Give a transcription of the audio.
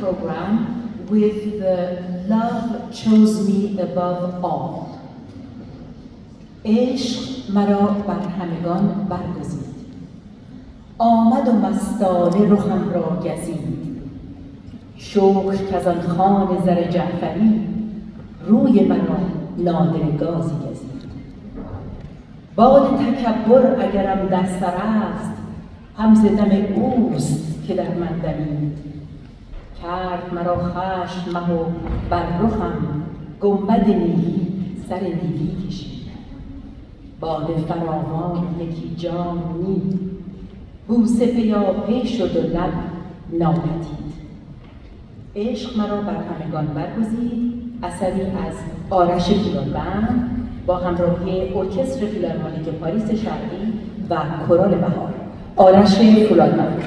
program with the Love Chose Me Above All. عشق مرا بر همگان برگزید، آمد و مستانه رخم را گزید. شکر کز آن خوان زر جعفری، روی مرا نادره گازی گزید. باد تکبر اگرم در سر است، هم ز دم اوست که در من دمید. کرد مرا خشم مه و بر رخم، گنبد نیلی سر نیلی کشید. باده فراوان یکی جام نی، بوسه پیاپی شد و لب ناپدید. عشق مرا بر همگان برگزید، اثری از آرش فولادبند با همراهی ارکستر فیلارمونیک پاریس شرقی و کورال بهار. آرش فولادبند.